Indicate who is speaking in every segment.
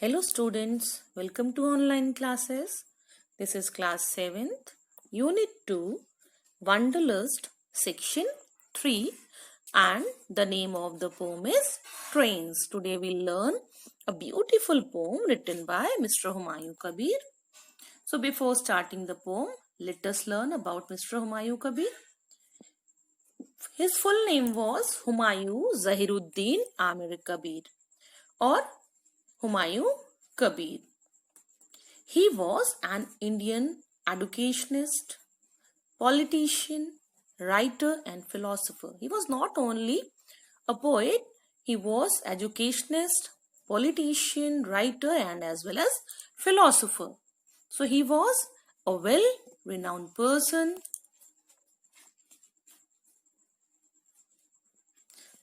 Speaker 1: Hello students, welcome to online classes. This is class 7th, unit 2, Wanderlust, section 3, and the name of the poem is Trains. Today we'll learn a beautiful poem written by Mr. Humayun Kabir. So before starting the poem, let us learn about Mr. Humayun Kabir. His full name was Humayun Zahiruddin Amir Kabir or Humayun Kabir. He was an Indian educationist, politician, writer and philosopher. He was not only a poet, he was educationist, politician, writer and as well as philosopher. So he was a well-renowned person.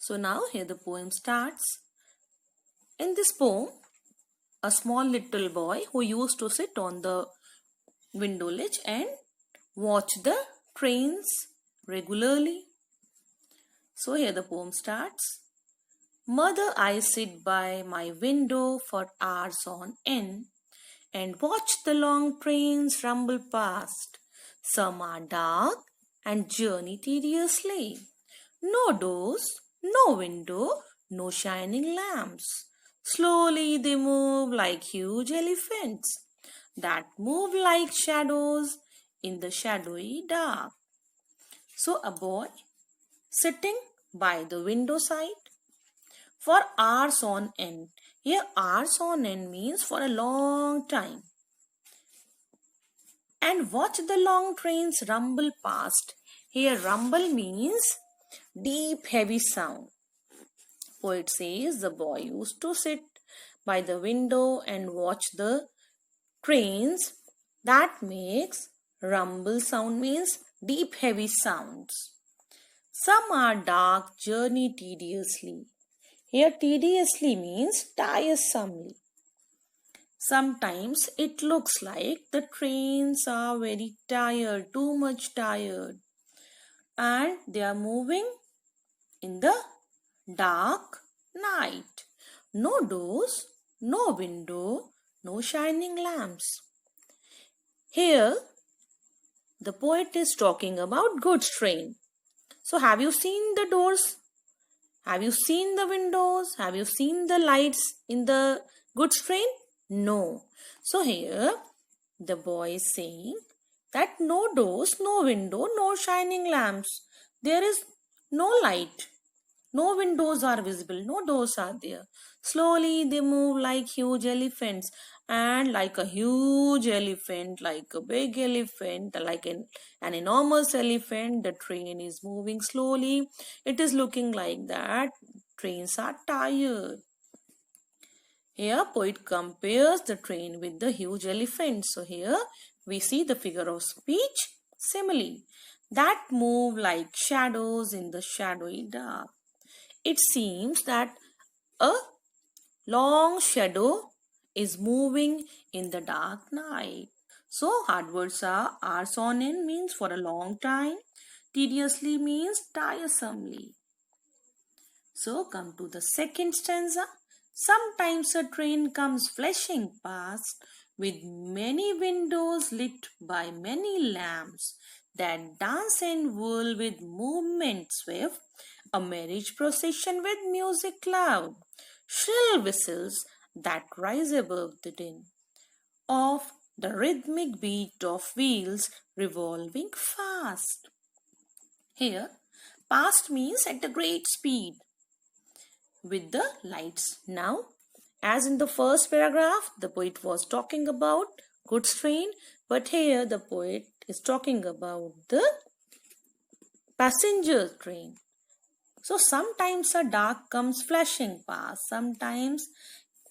Speaker 1: So now here the poem starts. In this poem, a small little boy who used to sit on the window ledge and watch the trains regularly. So here the poem starts. Mother, I sit by my window for hours on end and watch the long trains rumble past. Some are dark and journey tediously. No doors, no window, no shining lamps. Slowly they move like huge elephants that move like shadows in the shadowy dark. So a boy sitting by the window side for hours on end. Here hours on end means for a long time. And watch the long trains rumble past. Here rumble means deep heavy sound. Poet says the boy used to sit by the window and watch the trains. That makes rumble sound means deep heavy sounds. Some are dark, journey tediously. Here tediously means tiresomely. Sometimes it looks like the trains are very tired, too much tired. And they are moving in the dark night. No doors, no window, no shining lamps. Here, the poet is talking about goods train. So, have you seen the doors? Have you seen the windows? Have you seen the lights in the goods train? No. So, here, the boy is saying that no doors, no window, no shining lamps. There is no light. No windows are visible, no doors are there. Slowly they move like huge elephants, and like a huge elephant, like a big elephant, like an enormous elephant, the train is moving slowly. It is looking like that. Trains are tired. Here poet compares the train with the huge elephant. So here we see the figure of speech simile that move like shadows in the shadowy dark. It seems that a long shadow is moving in the dark night. So hard words are hours on end means for a long time. Tediously means tiresomely. So come to the second stanza. Sometimes a train comes flashing past with many windows lit by many lamps that dance and whirl with movement swift, a marriage procession with music loud, shrill whistles that rise above the din of the rhythmic beat of wheels revolving fast. Here, past means at a great speed with the lights. Now, as in the first paragraph, the poet was talking about goods train, but here the poet is talking about the passenger train. So sometimes a dark comes flashing past, sometimes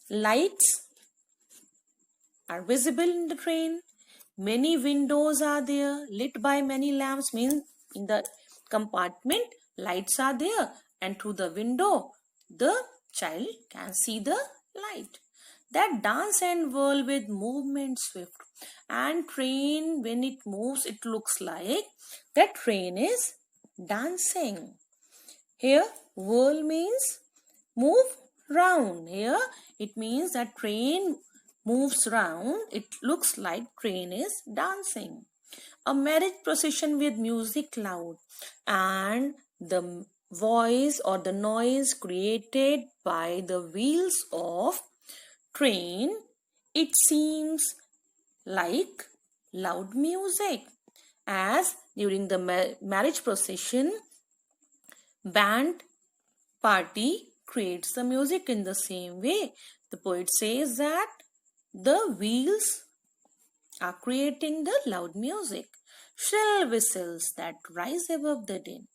Speaker 1: lights are visible in the train, many windows are there, lit by many lamps means in the compartment lights are there, and through the window the child can see the light. That dance and whirl with movement swift, and train when it moves it looks like that train is dancing. Here whirl means move round. Here it means that train moves round. It looks like train is dancing. A marriage procession with music loud and the voice or the noise created by the wheels of train. It seems like loud music, as during the marriage procession, band party creates the music in the same way. The poet says that the wheels are creating the loud music. Shrill whistles that rise above the din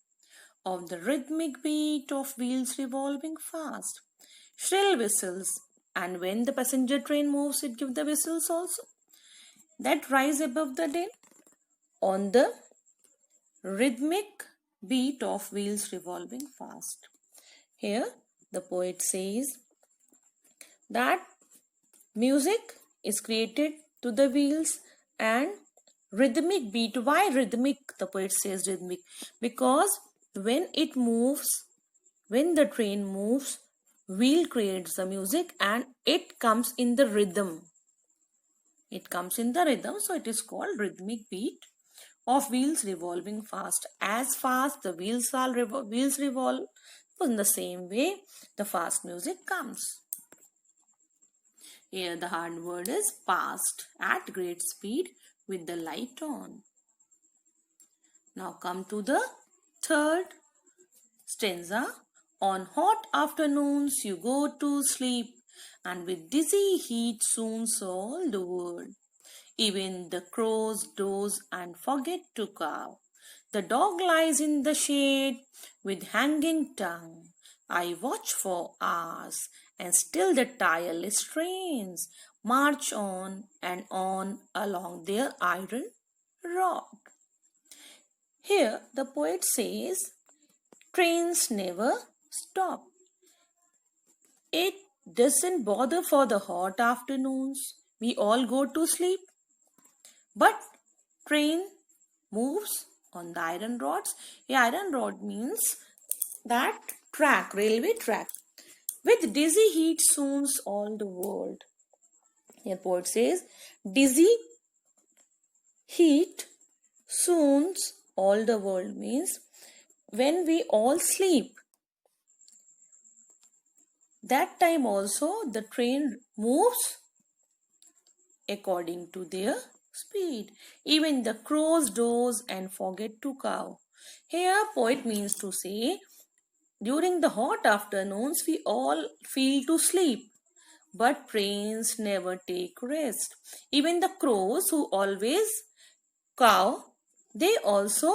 Speaker 1: of the rhythmic beat of wheels revolving fast. Shrill whistles, and when the passenger train moves, it gives the whistles also that rise above the din on the rhythmic beat of wheels revolving fast. Here, the poet says that music is created to the wheels and rhythmic beat. Why rhythmic? The poet says rhythmic because when it moves, when the train moves, wheel creates the music and it comes in the rhythm. It comes in the rhythm, so it is called rhythmic beat of wheels revolving fast. As fast the wheels revolve, in the same way the fast music comes. Here the hard word is past, at great speed with the light on. Now come to the third stanza. On hot afternoons you go to sleep, and with dizzy heat soon all the world. Even the crows doze and forget to caw. The dog lies in the shade with hanging tongue. I watch for hours, and still the tireless trains march on and on along their iron rod. Here the poet says, trains never stop. It doesn't bother for the hot afternoons. We all go to sleep. But train moves on the iron rods. A iron rod means that track, railway track. With dizzy heat soons all the world. Here poet says, dizzy heat soons all the world means when we all sleep, that time also the train moves according to their speed. Even the crows doze and forget to caw. Here poet means to say, during the hot afternoons we all feel to sleep, but trains never take rest. Even the crows who always caw, they also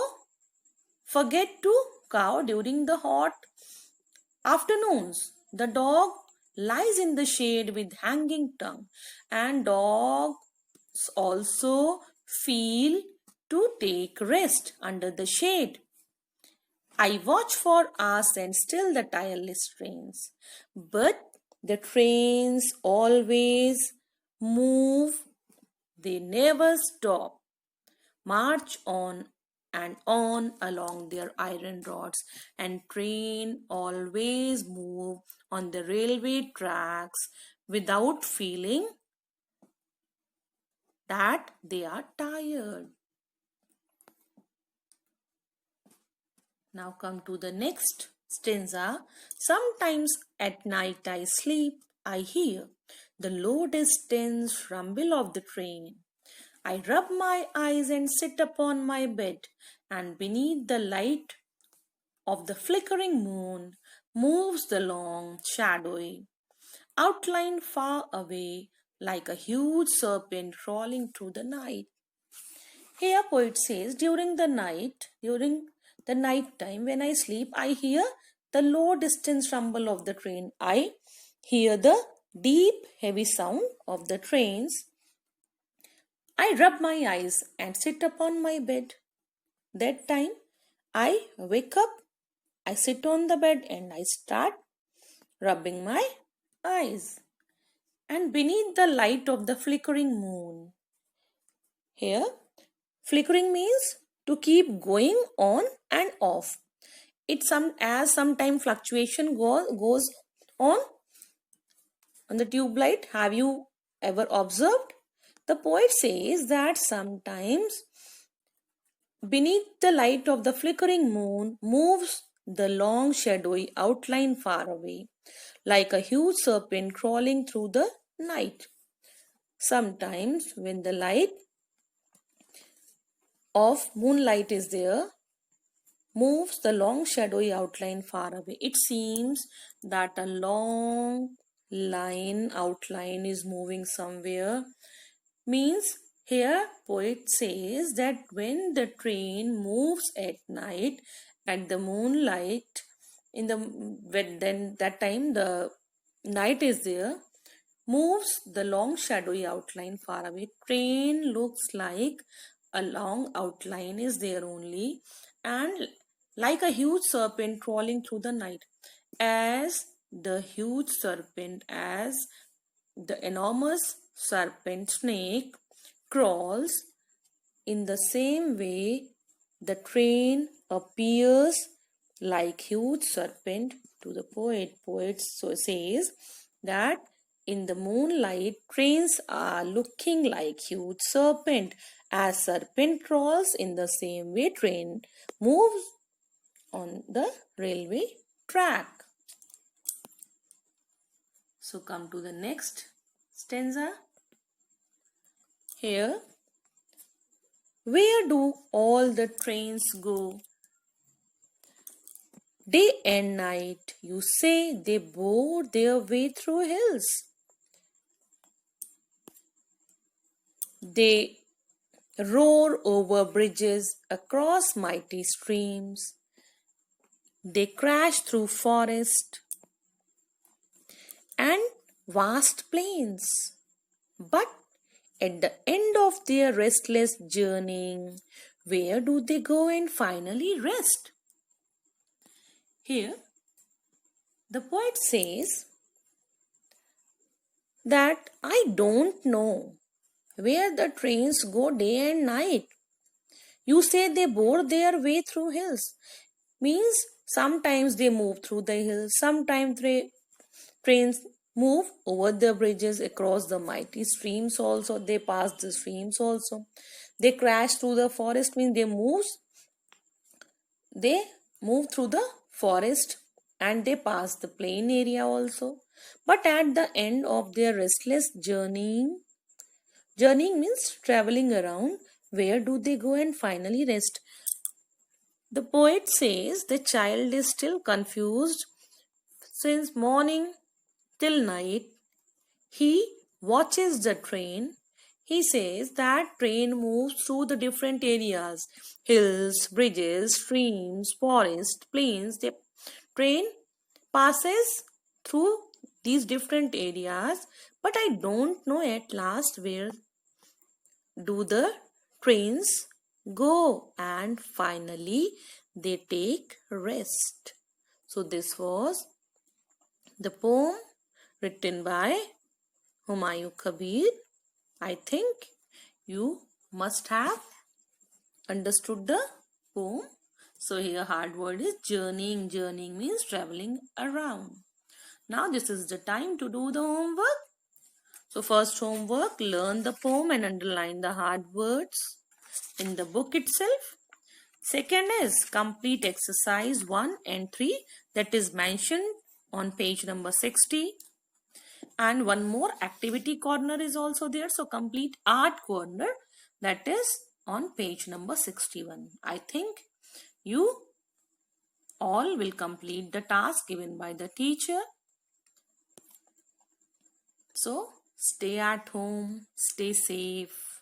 Speaker 1: forget to caw during the hot afternoons. The dog lies in the shade with hanging tongue, and dogs also feel to take rest under the shade. I watch for hours and still the tireless trains, but the trains always move, they never stop, march on and on along their iron rods, and train always move on the railway tracks without feeling that they are tired. Now come to the next stanza. Sometimes at night I sleep, I hear the low distance rumble of the train. I rub my eyes and sit upon my bed, and beneath the light of the flickering moon moves the long, shadowy outline far away like a huge serpent crawling through the night. Here poet says, during the night time when I sleep, I hear the low distance rumble of the train. I hear the deep heavy sound of the trains. I rub my eyes and sit upon my bed. That time I wake up, I sit on the bed and I start rubbing my eyes. And beneath the light of the flickering moon. Here, flickering means to keep going on and off. As sometime fluctuation goes on, on the tube light? Have you ever observed? The poet says that sometimes beneath the light of the flickering moon moves the long shadowy outline far away, like a huge serpent crawling through the night. Sometimes when the light of moonlight is there, moves the long shadowy outline far away. It seems that a long line outline is moving somewhere. Means here poet says that when the train moves at night at the moonlight, in the when then that time the night is there, moves the long shadowy outline far away. Train looks like a long outline is there only, and like a huge serpent crawling through the night. As the huge serpent, as the enormous serpent snake crawls, in the same way the train appears like huge serpent to the poet. Poet so says that in the moonlight trains are looking like huge serpent. As serpent crawls, in the same way train moves on the railway track. So come to the next stanza. Here, where do all the trains go? Day and night, you say they bore their way through hills. They roar over bridges across mighty streams. They crash through forest and vast plains. But at the end of their restless journeying, where do they go and finally rest? Here, the poet says that I don't know where the trains go day and night. You say they bore their way through hills. Means sometimes they move through the hills, sometimes trains move over the bridges across the mighty streams also. They pass the streams also. They crash through the forest, means they move through the forest and they pass the plain area also. But at the end of their restless journeying means traveling around, where do they go and finally rest? The poet says the child is still confused since morning till night. He watches the train. He says that train moves through the different areas, hills, bridges, streams, forest, plains. The train passes through these different areas, but I don't know at last where do the trains go, and finally they take rest. So this was the poem written by Humayun Kabir. I think you must have understood the poem. So here hard word is journeying. Journeying means traveling around. Now this is the time to do the homework. So first homework, learn the poem and underline the hard words in the book itself. Second is complete exercise 1 and 3 that is mentioned on page number 60. And one more activity corner is also there. So complete art corner that is on page number 61. I think you all will complete the task given by the teacher. So stay at home, stay safe.